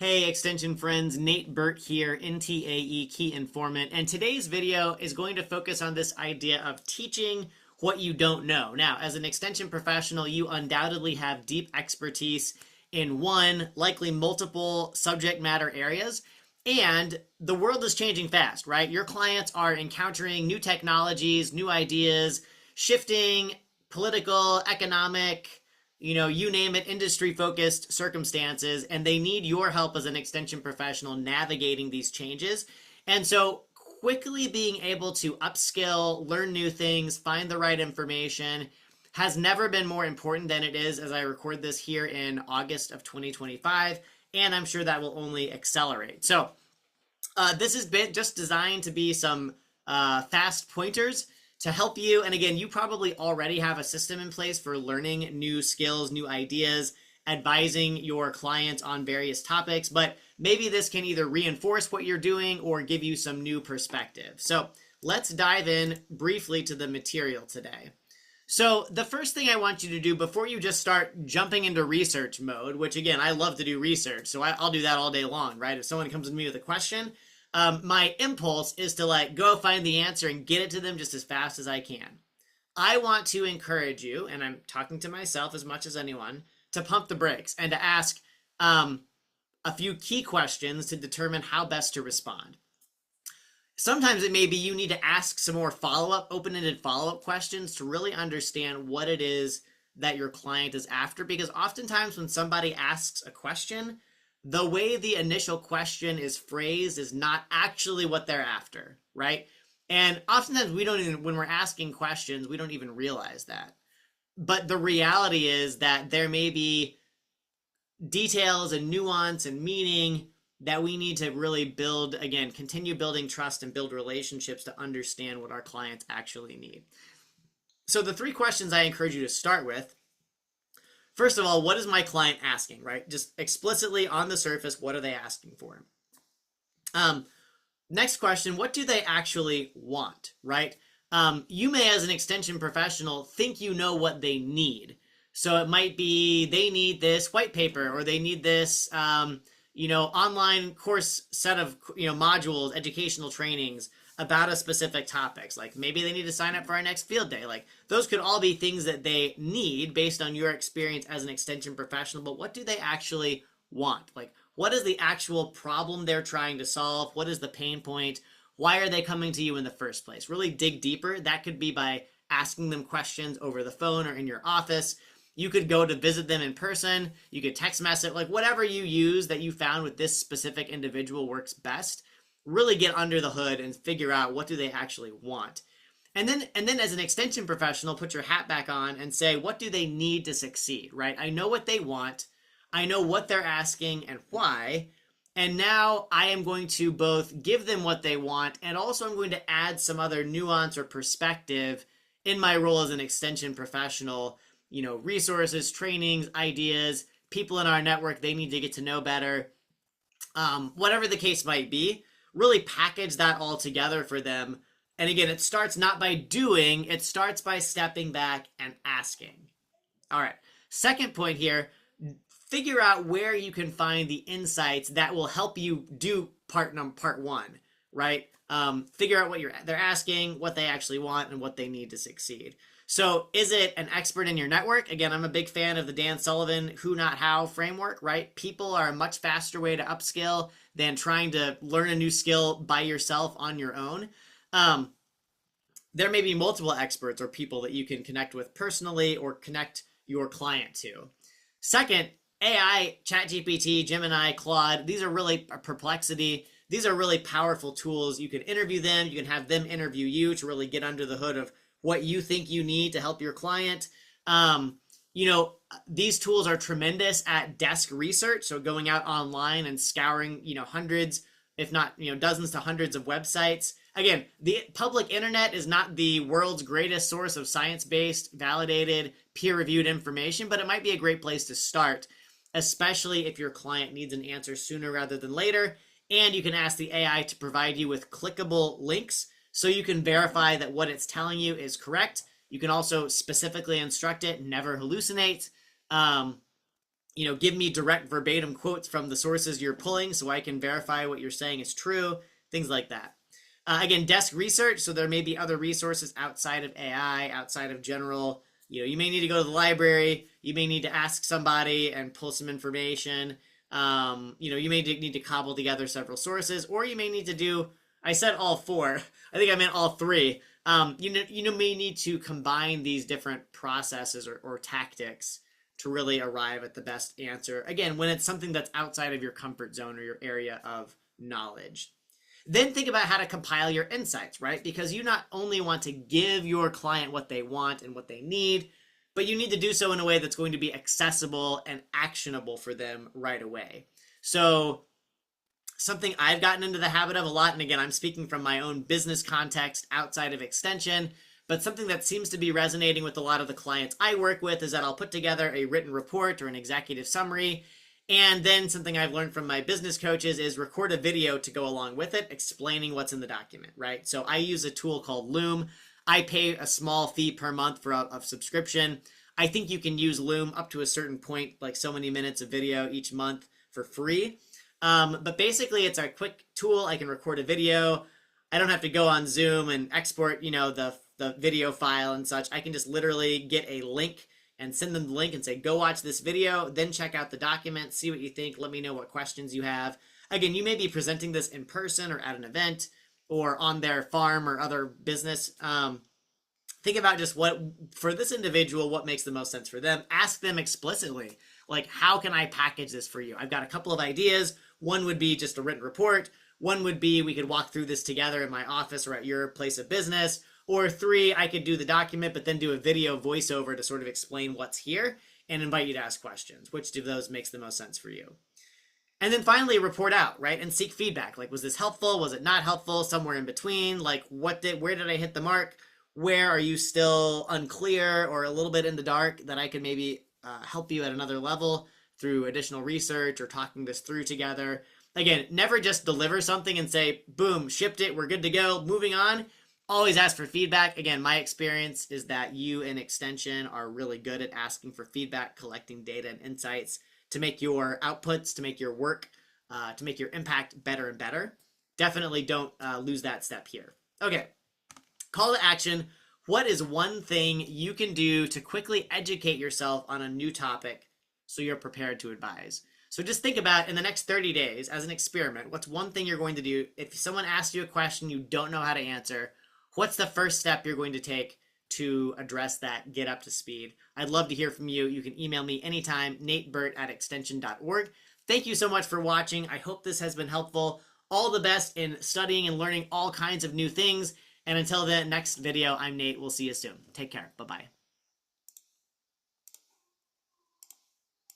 Hey, Extension friends, Nate Burt here, NTAE Key Informant, and today's video is going to focus on this idea of teaching what you don't know. Now, as an Extension professional, you undoubtedly have deep expertise in one, likely multiple subject matter areas, and the world is changing fast, right? Your clients are encountering new technologies, new ideas, shifting political, economic, you name it, industry focused circumstances, and they need your help as an extension professional navigating these changes. And so, quickly being able to upskill, learn new things, find the right information has never been more important than it is as I record this here in August of 2025. And I'm sure that will only accelerate. So, this is just designed to be some fast pointers to help you. And again, you probably already have a system in place for learning new skills, new ideas, advising your clients on various topics, but maybe this can either reinforce what you're doing or give you some new perspective. So let's dive in briefly to the material today. So the first thing I want you to do before you just start jumping into research mode, which again, I love to do research, so I'll do that all day long, right? If someone comes to me with a question, my impulse is to go find the answer and get it to them just as fast as I can. I want to encourage you, and I'm talking to myself as much as anyone, to pump the brakes and to ask a few key questions to determine how best to respond. Sometimes it may be you need to ask some more follow-up, open-ended follow-up questions to really understand what it is that your client is after, because oftentimes when somebody asks a question, the way the initial question is phrased is not actually what they're after, right? And oftentimes when we're asking questions, we don't even realize that. But the reality is that there may be details and nuance and meaning that we need to really build, again, continue building trust and build relationships to understand what our clients actually need. So the three questions I encourage you to start with: first of all, what is my client asking, right? Just explicitly on the surface, what are they asking for? Next question, what do they actually want, right? You may, as an extension professional, think you know what they need. So it might be they need this white paper, or they need this, online course set of, modules, educational trainings about a specific topics. Like maybe they need to sign up for our next field day. Like those could all be things that they need based on your experience as an extension professional, but what do they actually want? Like what is the actual problem they're trying to solve? What is the pain point? Why are they coming to you in the first place? Really dig deeper. That could be by asking them questions over the phone or in your office. You could go to visit them in person. You could text message, like whatever you use that you found with this specific individual works best. Really get under the hood and figure out what do they actually want. And then as an extension professional, put your hat back on and say, what do they need to succeed, right? I know what they want. I know what they're asking and why. And now I am going to both give them what they want, and also I'm going to add some other nuance or perspective in my role as an extension professional. Resources, trainings, ideas, people in our network they need to get to know better. Whatever the case might be, really package that all together for them. And again, it starts not by doing, it starts by stepping back and asking. All right. Second point here, figure out where you can find the insights that will help you do part one, right? Figure out what they're asking, what they actually want, and what they need to succeed. So is it an expert in your network? Again, I'm a big fan of the Dan Sullivan Who Not How framework, right? People are a much faster way to upskill than trying to learn a new skill by yourself on your own. There may be multiple experts or people that you can connect with personally or connect your client to. Second, AI, ChatGPT, Gemini, Claude, these are really Perplexity. These are really powerful tools. You can interview them. You can have them interview you to really get under the hood of what you think you need to help your client. These tools are tremendous at desk research. So going out online and scouring, hundreds, if not, dozens to hundreds of websites. Again, the public internet is not the world's greatest source of science-based, validated, peer-reviewed information, but it might be a great place to start, especially if your client needs an answer sooner rather than later. And you can ask the AI to provide you with clickable links so you can verify that what it's telling you is correct. You can also specifically instruct it, never hallucinate. give me direct verbatim quotes from the sources you're pulling so I can verify what you're saying is true, things like that. Again, desk research, so there may be other resources outside of AI, outside of general. You may need to go to the library, you may need to ask somebody and pull some information. You may need to cobble together several sources, or you may need to do, I said all four, I think I meant all three. You may need to combine these different processes or tactics to really arrive at the best answer. Again, when it's something that's outside of your comfort zone or your area of knowledge. Then think about how to compile your insights, right? Because you not only want to give your client what they want and what they need, but you need to do so in a way that's going to be accessible and actionable for them right away. So something I've gotten into the habit of a lot, and again, I'm speaking from my own business context outside of extension, but something that seems to be resonating with a lot of the clients I work with is that I'll put together a written report or an executive summary. And then something I've learned from my business coaches is record a video to go along with it, explaining what's in the document, right? So I use a tool called Loom. I pay a small fee per month for a subscription. I think you can use Loom up to a certain point, like so many minutes of video each month for free. But basically it's a quick tool. I can record a video. I don't have to go on Zoom and export, the video file and such. I can just literally get a link and send them the link and say, go watch this video, then check out the document, see what you think, let me know what questions you have. Again, you may be presenting this in person or at an event or on their farm or other business. Think about just for this individual, what makes the most sense for them. Ask them explicitly, like, how can I package this for you? I've got a couple of ideas. One would be just a written report. One would be we could walk through this together in my office or at your place of business. Or 3, I could do the document, but then do a video voiceover to sort of explain what's here and invite you to ask questions. Which of those makes the most sense for you? And then finally, report out, right? And seek feedback. Like, was this helpful? Was it not helpful? Somewhere in between? Like, where did I hit the mark? Where are you still unclear or a little bit in the dark that I could maybe help you at another level through additional research or talking this through together? Again, never just deliver something and say, boom, shipped it, we're good to go, moving on. Always ask for feedback. Again, my experience is that you in extension are really good at asking for feedback, collecting data and insights to make your outputs, to make your work, to make your impact better and better. Definitely don't lose that step here. Okay, call to action. What is one thing you can do to quickly educate yourself on a new topic so you're prepared to advise? So just think about in the next 30 days as an experiment, what's one thing you're going to do if someone asks you a question you don't know how to answer? What's the first step you're going to take to address that, get up to speed? I'd love to hear from you. You can email me anytime, nateburt@extension.org. Thank you so much for watching. I hope this has been helpful. All the best in studying and learning all kinds of new things. And until the next video, I'm Nate. We'll see you soon. Take care. Bye-bye.